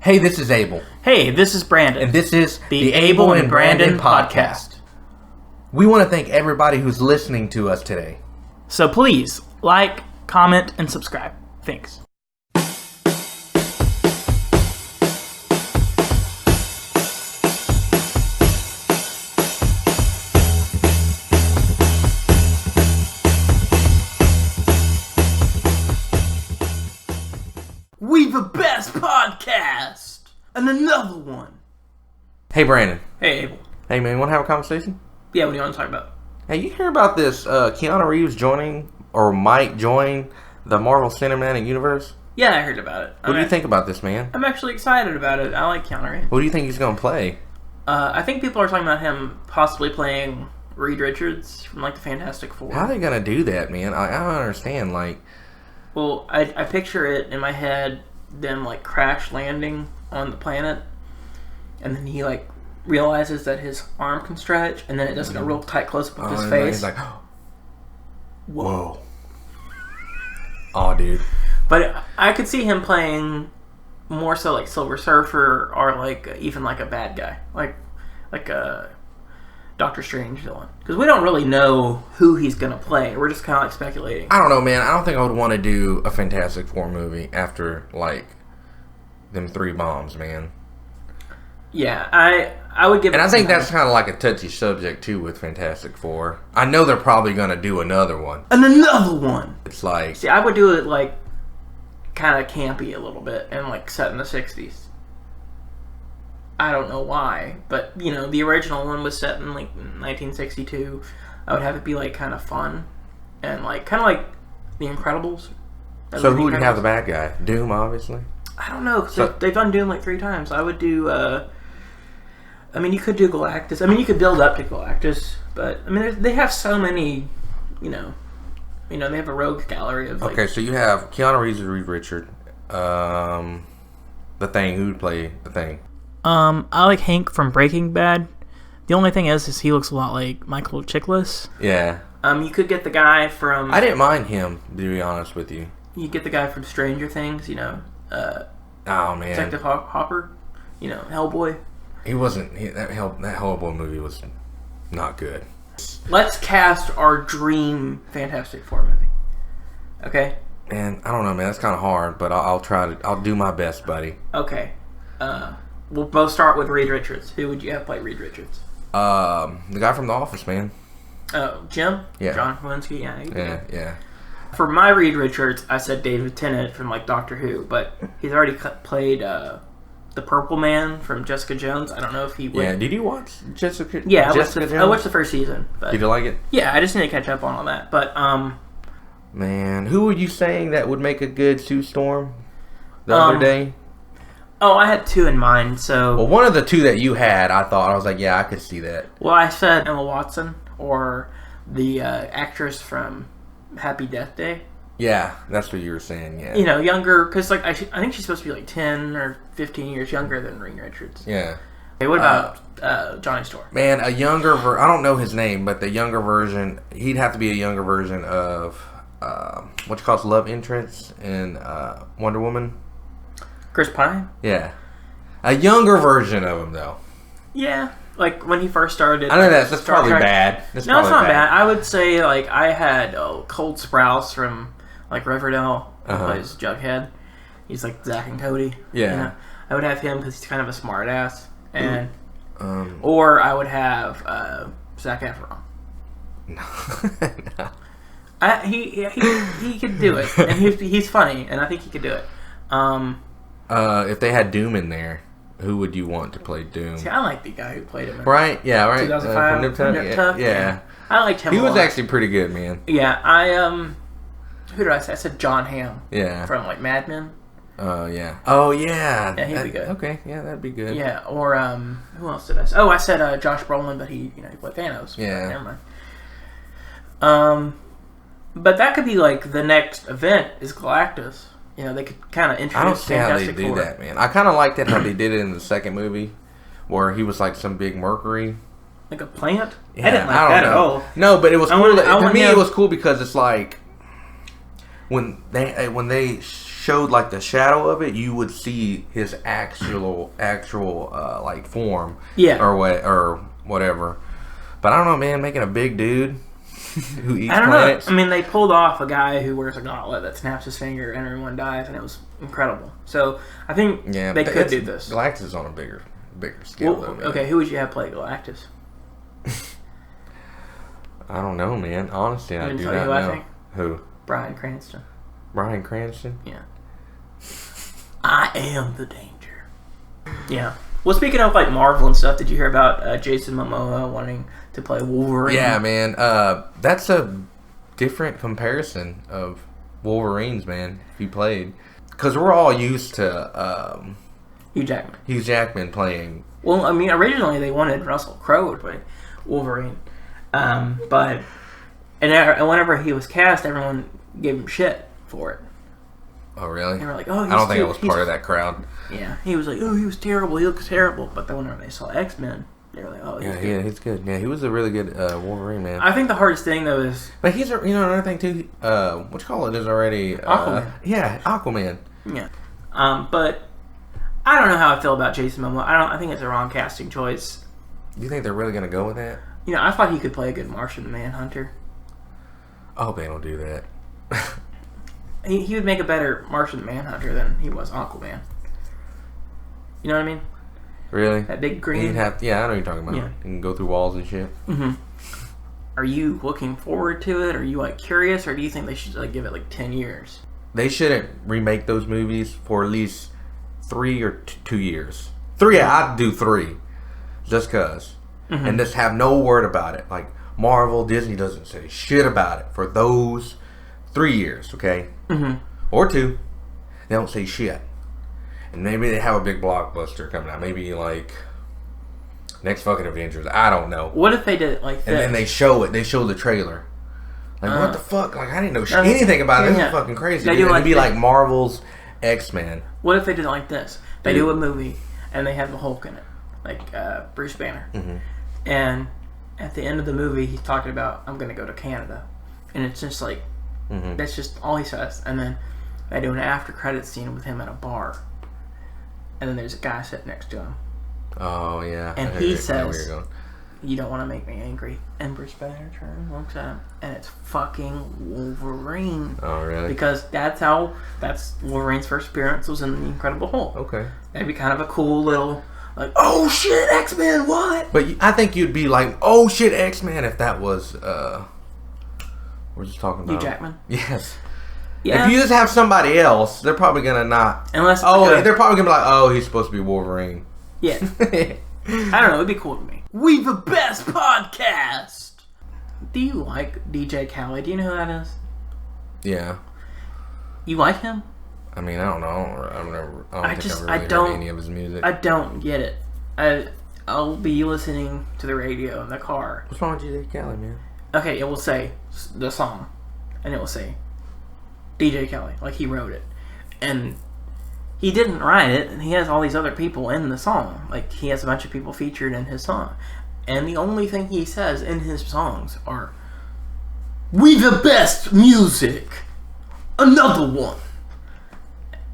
Hey, this is Abel. Hey, this is Brandon. And this is the Abel and Brandon podcast. We want to thank everybody who's listening to us today. So please, like, comment, and subscribe. Thanks. We the best podcast! And another one! Hey, Brandon. Hey, Abel. Hey, man, want to have a conversation? Yeah, what do you want to talk about? Hey, you hear about this Keanu Reeves joining, or might join, the Marvel Cinematic Universe? Yeah, I heard about it. What do you think about this, man? I'm actually excited about it. I like Keanu Reeves. What do you think he's going to play? I think people are talking about him possibly playing Reed Richards from, like, the Fantastic Four. How are they going to do that, man? I don't understand, like... Well, I picture it in my head, them, like, crash landing on the planet, and then he, like, realizes that his arm can stretch, and then it does a real tight close-up of his face. He's like, whoa. Oh, dude. But I could see him playing more so like Silver Surfer, or like even like a bad guy, like a Doctor Strange villain, because we don't really know who he's gonna play. We're just kind of like speculating. I don't know, man. I don't think I would want to do a Fantastic Four movie after like them 3 bombs, man. Yeah, I would give. And I think that's kind of like a touchy subject too with Fantastic Four. I know they're probably gonna do another one. And another one. It's like, see, I would do it like kind of campy a little bit and like set in the 60s. I don't know why, but you know, the original one was set in like 1962. I would have it be like kind of fun and like kind of like The Incredibles. So who would you have the bad guy? Doom, obviously. I don't know, because they've done Doom like 3 times. I would do. I mean, you could do Galactus. I mean, you could build up to Galactus, but I mean, they have so many. You know, they have a rogue gallery of. Like, okay, so you have Keanu Reeves as Reed Richard. The Thing. Who would play the Thing? I like Hank from Breaking Bad. The only thing is he looks a lot like Michael Chiklis. Yeah. You could get the guy from. I didn't mind him, to be honest with you. You get the guy from Stranger Things. You know. Oh man. Detective Hopper. You know, Hellboy. He wasn't. That Hellboy movie was not good. Let's cast our dream Fantastic Four movie. Okay. Man, I don't know, man. That's kind of hard, but I'll try to. I'll do my best, buddy. Okay. We'll both start with Reed Richards. Who would you have play Reed Richards? The guy from The Office, man. Oh, Jim? Yeah. John Krasinski? Yeah. For my Reed Richards, I said David Tennant from like Doctor Who, but he's already played the Purple Man from Jessica Jones. I don't know if he would. Yeah, did you watch Jessica? Yeah, Jones? I watched the first season. But did you like it? Yeah, I just need to catch up on all that. But man, who were you saying that would make a good Sue Storm the other day? Oh, I had 2 in mind. So, well, one of the 2 that you had, I was like, yeah, I could see that. Well, I said Emma Watson or the actress from Happy Death Day. Yeah, that's what you were saying. Yeah, you know, younger, because like I think she's supposed to be like 10 or 15 years younger than Reed Richards. Yeah. Hey, what about Johnny Storm? Man, a younger I don't know his name, but the younger version, he'd have to be a younger version of what you call love interest in Wonder Woman. Chris Pine? Yeah. A younger version of him, though. Yeah. Like, when he first started... I know that's probably bad. No, it's not bad. I would say, like, I had Cold Sprouse from, like, Riverdale, who plays Jughead. He's, like, Zack and Cody. Yeah. You know? I would have him because he's kind of a smart ass. And... or I would have Zac Efron. No. He could do it. And he's funny, and I think he could do it. If they had Doom in there, who would you want to play Doom? See, I like the guy who played him. Right? Yeah, right. 2005. Nip Tuck. Yeah. I liked him. He was actually pretty good, man. Yeah, who did I say? I said John Hamm. Yeah. From like Mad Men. Yeah. Oh yeah. Yeah, he'd be good. Okay, yeah, that'd be good. Yeah, or who else did I say? Oh, I said Josh Brolin, but he played Thanos. Yeah. Never mind. But that could be like the next event is Galactus. You know, they could kind of introduce. I don't see Fantastic how they do Four. that, man. I kind of liked it how they did it in the second movie, where he was like some big Mercury. Like a plant? Yeah, I didn't like that at all. No, but it was cool. To me, it was cool because it's like when they showed like the shadow of it, you would see his actual like form. Yeah. Or whatever. But I don't know, man. Making a big dude who eats I don't planets. know. I mean, they pulled off a guy who wears a gauntlet that snaps his finger and everyone dies, and it was incredible. So I think they could do this. Galactus is on a bigger scale. Well, okay, who would you have play Galactus? I don't know, man. Honestly, I do not know. I think? Who? Bryan Cranston. Bryan Cranston? Yeah. I am the danger. Yeah. Well, speaking of like Marvel and stuff, did you hear about Jason Momoa wanting to play Wolverine? Yeah, man. That's a different comparison of Wolverines, man. He played, because we're all used to Hugh Jackman. Hugh Jackman playing. Well, I mean, originally they wanted Russell Crowe to play Wolverine, but whenever he was cast, everyone gave him shit for it. Oh, really? They were like, "Oh, I don't think I was part of that crowd." Yeah, he was like, "Oh, he was terrible. He looks terrible." But then whenever they saw X-Men, they were like, "Oh, he's good." He's good. Yeah, he was a really good Wolverine, man. I think the hardest thing though is, but he's another thing too. What you call it is already Aquaman. Yeah, Aquaman. Yeah, but I don't know how I feel about Jason Momoa. I think it's a wrong casting choice. Do you think they're really gonna go with that? I thought he could play a good Martian Manhunter. I hope they don't do that. He would make a better Martian Manhunter than he was Aquaman. You know what I mean? Really? That big green. I know what you're talking about. Yeah. You can go through walls and shit. Mm-hmm. Are you looking forward to it? Are you like curious, or do you think they should like give it like 10 years? They shouldn't remake those movies for at least 3 or 2 years. 3, I'd do 3, just cause, and just have no word about it. Like Marvel, Disney doesn't say shit about it for those 3 years, okay? Or 2. They don't say shit. And maybe they have a big blockbuster coming out. Maybe like next fucking Avengers. I don't know. What if they did it like this? And then they show it. They show the trailer. Like, what the fuck? Like, I didn't know anything about it. This is fucking crazy. It'd be like Marvel's X-Men. What if they did it like this? They do a movie, and they have the Hulk in it. Like Bruce Banner. And at the end of the movie, he's talking about, I'm going to go to Canada. And it's just like, that's just all he says. And then they do an after-credits scene with him at a bar. And then there's a guy sitting next to him. Oh, yeah. And he says, "You don't want to make me angry." And Bruce Banner turns, looks at him, and it's fucking Wolverine. Oh, really? Because that's Wolverine's first appearance was in The Incredible Hulk. Okay. That'd be kind of a cool little, like, oh shit, X-Men, what? But I think you'd be like, oh shit, X-Men, if that was, we're just talking about... Hugh Jackman? Yes. Yeah. If you just have somebody else, they're probably gonna not... Unless... they're probably gonna be like, oh, he's supposed to be Wolverine. Yeah. I don't know, it'd be cool to me. We the best podcast! Do you like DJ Khaled? Do you know who that is? Yeah. You like him? I mean, I don't know. I don't think I've really heard any of his music. I don't get it. I'll be listening to the radio in the car. What's wrong with DJ Khaled, man? Okay, it will say the song, and it will say DJ Khaled, like he wrote it. And he didn't write it, and he has all these other people in the song. Like, he has a bunch of people featured in his song. And the only thing he says in his songs are, "We the best music! Another one!"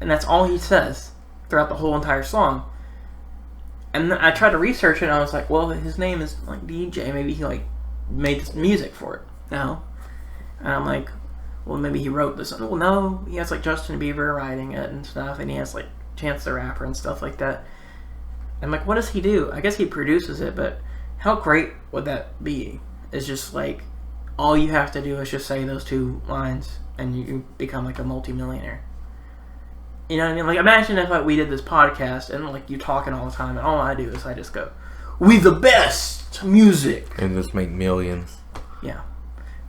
And that's all he says throughout the whole entire song. And then I tried to research it, and I was like, well, his name is, like, DJ. Maybe he, like, made this music for it. No. And I'm like, well, maybe he wrote this. Well, no. He has, like, Justin Bieber writing it and stuff, and he has, like, Chance the Rapper and stuff like that. I'm like, what does he do? I guess he produces it, but how great would that be? It's just, like, all you have to do is just say those 2 lines, and you become, like, a multimillionaire. You know what I mean? Like, imagine if like we did this podcast and like you talking all the time, and all I do is I just go, "We the best music," and just make millions. Yeah,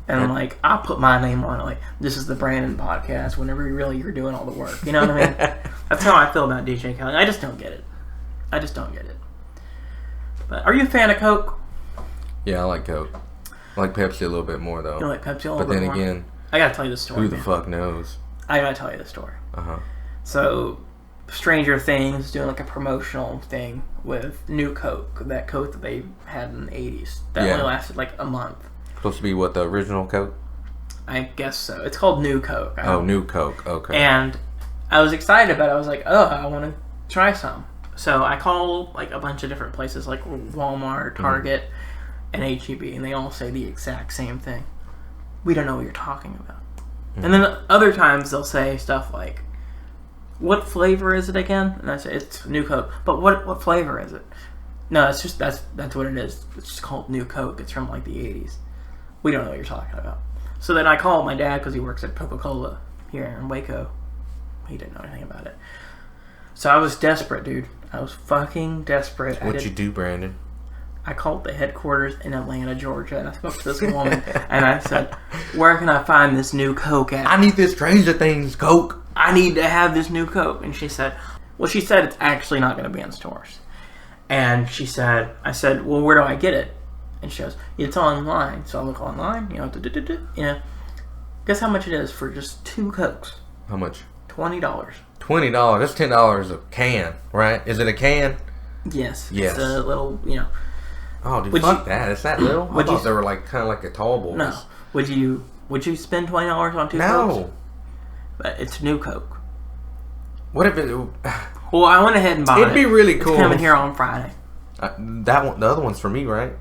and I'm like, I put my name on it. Like, this is the Brandon podcast. Whenever you're doing all the work, you know what I mean? That's how I feel about DJ Khaled. I just don't get it. But are you a fan of Coke? Yeah, I like Coke. I like Pepsi a little bit more though. You like Pepsi a little bit more? But then again, I gotta tell you the story. Who the fuck knows? I gotta tell you the story. Uh-huh. So, Stranger Things doing like a promotional thing with New Coke, that Coke that they had in the 80s. That only lasted like a month. Supposed to be what, the original Coke? I guess so. It's called New Coke. New Coke, okay. And I was excited about it. I was like, oh, I want to try some. So I called like a bunch of different places like Walmart, Target, and HEB, and they all say the exact same thing. We don't know what you're talking about. And then other times they'll say stuff like, what flavor is it again? And I say, it's New Coke. But what flavor is it? No, it's just, that's what it is. It's just called New Coke. It's from like the 80s. We don't know what you're talking about. So then I called my dad because he works at Coca-Cola here in Waco. He didn't know anything about it. So I was desperate, dude. I was fucking desperate. What'd you do, Brandon? I called the headquarters in Atlanta, Georgia, and I spoke to this woman, and I said, where can I find this New Coke at? I need this Stranger Things Coke. I need to have this New Coke. And she said, it's actually not going to be in stores. And I said, well, where do I get it? And she goes, it's online. So I look online, guess how much it is for just 2 Cokes? How much? $20. $20. That's $10 a can, right? Is it a can? Yes. Yes. It's a little, Oh, dude, fuck that. It's that little? I thought they were like kind of like a tall boys. No. Would you spend $20 on 2 Cokes? No. But it's New Coke. What if it... Well, I went ahead and bought it. It'd be really cool. It's coming here on Friday. That one, the other one's for me, right?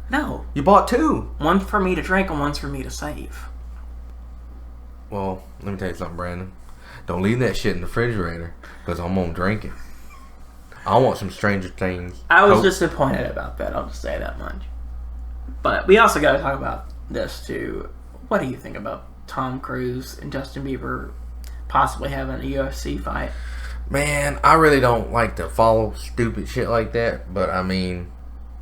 No. You bought 2. One's for me to drink and one's for me to save. Well, let me tell you something, Brandon. Don't leave that shit in the refrigerator, because I'm going to drink it. I want some Stranger Things. I was disappointed about that, I'll just say that much. But we also got to talk about this, too. What do you think about Tom Cruise and Justin Bieber possibly having a UFC fight? Man, I really don't like to follow stupid shit like that, but I mean,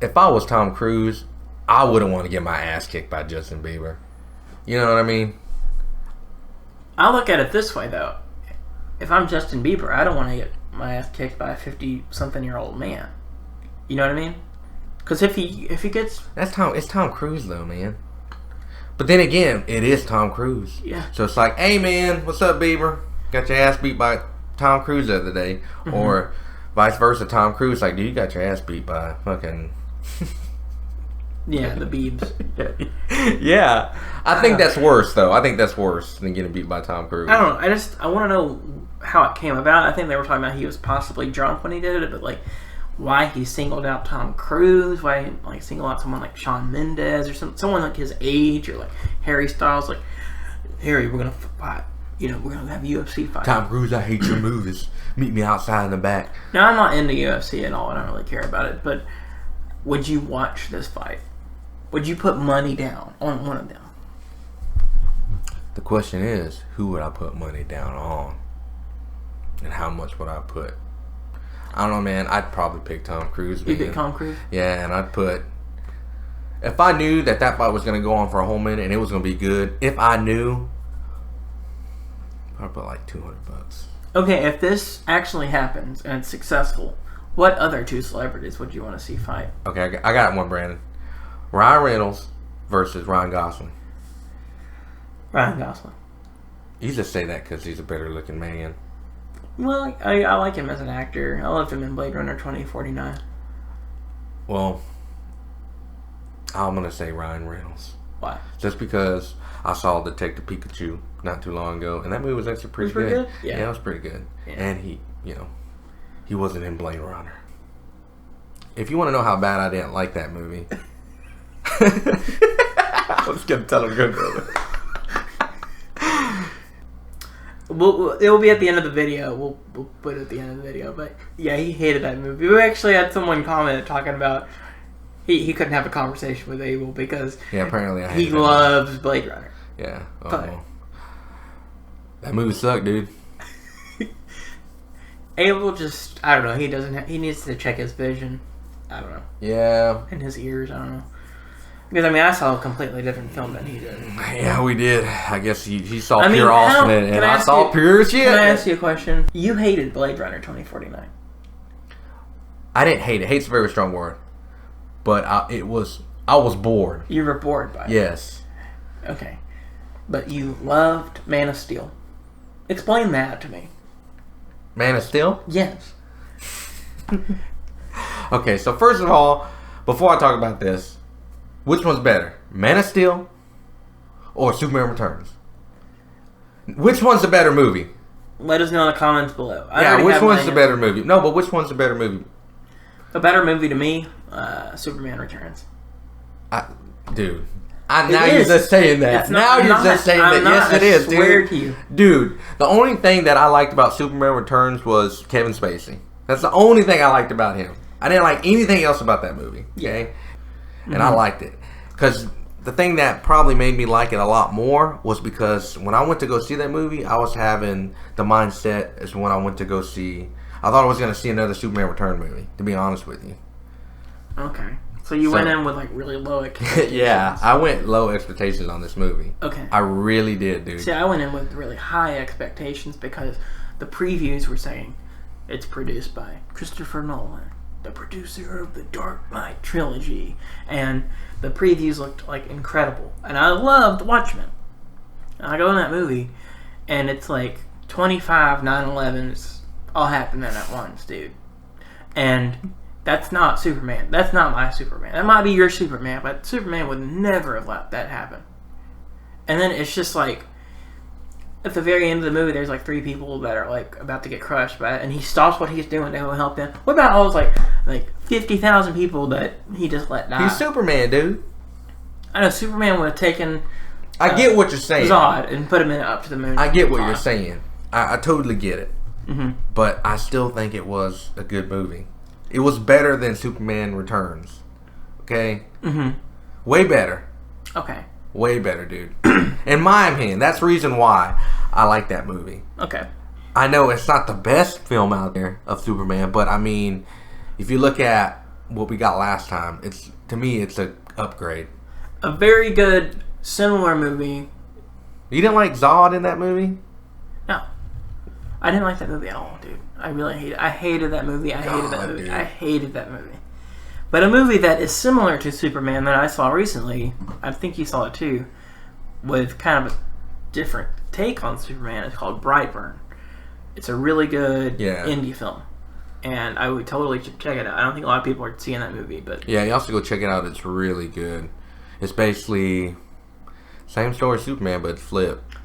if I was Tom Cruise, I wouldn't want to get my ass kicked by Justin Bieber. You know what I mean? I look at it this way, though. If I'm Justin Bieber, I don't want to get my ass kicked by a 50-something-year-old man. You know what I mean? Because if he gets... It's Tom Cruise, though, man. But then again, it is Tom Cruise. Yeah. So it's like, hey, man, what's up, Bieber? Got your ass beat by Tom Cruise the other day. Mm-hmm. Or vice versa, Tom Cruise, like, dude, you got your ass beat by fucking... Yeah, the Biebs. Yeah. I think that's worse, though. I think that's worse than getting beat by Tom Cruise. I don't know. I want to know how it came about. I think they were talking about he was possibly drunk when he did it, but, like, why he singled out Tom Cruise, why he, like, singled out someone like Shawn Mendes or someone like his age, or, like, Harry Styles, like, Harry, we're going to fight. We're going to have UFC fight. Tom Cruise, I hate your movies. Meet me outside in the back. Now, I'm not into UFC at all. I don't really care about it, but would you watch this fight? Would you put money down on one of them? The question is, who would I put money down on? And how much would I put? I don't know, man. I'd probably pick Tom Cruise. You pick Tom Cruise? Yeah, and I'd put... If I knew that fight was going to go on for a whole minute and it was going to be good, if I knew, I'd put like $200. Okay, if this actually happens and it's successful, what other 2 celebrities would you want to see fight? Okay, I got one, Brandon. Ryan Reynolds versus Ryan Gosling. Ryan Gosling. You just say that because he's a better looking man. Well, I like him as an actor. I loved him in Blade Runner 2049. Well, I'm going to say Ryan Reynolds. Why? Just because I saw Detective Pikachu not too long ago, and that movie was actually pretty good. Yeah, it was pretty good. Yeah. And he wasn't in Blade Runner. If you want to know how bad I didn't like that movie... I was going to tell him good, brother. Well, it will be at the end of the video. We'll put it at the end of the video. But yeah, he hated that movie. We actually had someone comment talking about he couldn't have a conversation with Abel because apparently he loves Blade Runner. Yeah. That movie sucked, dude. Abel just, I don't know. He needs to check his vision. I don't know. Yeah. And his ears. I don't know. Because, I saw a completely different film than he did. Yeah, we did. I guess he saw pure awesome and I saw pure shit. Can I ask you a question? You hated Blade Runner 2049. I didn't hate it. Hate's a very strong word. But I was bored. You were bored by it? Yes. Okay. But you loved Man of Steel. Explain that to me. Man of Steel? Yes. Okay, so first of all, before I talk about this, which one's better? Man of Steel or Superman Returns? Which one's the better movie? Let us know in the comments below. Which one's the better movie? No, but which one's the better movie? The better movie to me, Superman Returns. Dude. Now you're just saying that. Yes, it is, dude. I swear to you. Dude, the only thing that I liked about Superman Returns was Kevin Spacey. That's the only thing I liked about him. I didn't like anything else about that movie. Okay? And I liked it. Because the thing that probably made me like it a lot more was because when I went to go see that movie, I was having the mindset as when I went to go see... I thought I was going to see another Superman Return movie, to be honest with you. Okay. So you went in with like really low expectations. Yeah, I went low expectations on this movie. Okay. I really did, dude. See, I went in with really high expectations because the previews were saying it's produced by Christopher Nolan, the producer of the Dark Knight trilogy, and the previews looked like incredible. And I loved Watchmen. And I go in that movie, and it's like 25 9/11s all happening at once, dude. And that's not Superman. That's not my Superman. That might be your Superman, but Superman would never have let that happen. And then it's just like, at the very end of the movie, there's like 3 people that are like about to get crushed by it, and he stops what he's doing to go help them. What about all those like 50,000 people that he just let die? He's Superman, dude. I know Superman would have taken... I get what you're saying. Zod and put him up to the moon. I get what you're saying. I totally get it. Mm-hmm. But I still think it was a good movie. It was better than Superman Returns. Okay? Mm-hmm. Way better. Okay. Way better, dude. In my opinion, that's the reason why I like that movie. Okay. I know it's not the best film out there of Superman, but I mean, if you look at what we got last time, to me it's an upgrade. A very good, similar movie. You didn't like Zod in that movie? No. I didn't like that movie at all, dude. I really hated it. I hated that movie. I hated that movie. But a movie that is similar to Superman that I saw recently, I think you saw it too, with kind of a different take on Superman. It's called Brightburn. It's a really good indie film. And I would totally check it out. I don't think a lot of people are seeing that movie, but... Yeah, you also go check it out. It's really good. It's basically same story as Superman, but flipped.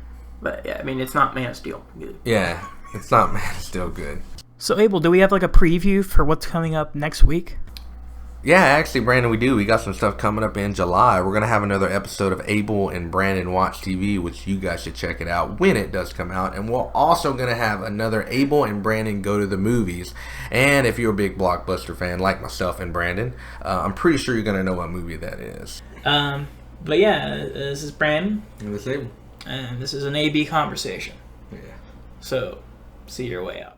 But yeah, I mean, it's not Man of Steel. Yeah. It's not, man. It's still good. So, Abel, do we have like a preview for what's coming up next week? Yeah, actually, Brandon, we do. We got some stuff coming up in July. We're going to have another episode of Abel and Brandon Watch TV, which you guys should check it out when it does come out. And we're also going to have another Abel and Brandon Go to the Movies. And if you're a big blockbuster fan like myself and Brandon, I'm pretty sure you're going to know what movie that is. But yeah, this is Brandon. And this is Abel. And this is an AB conversation. Yeah. So... see your way out.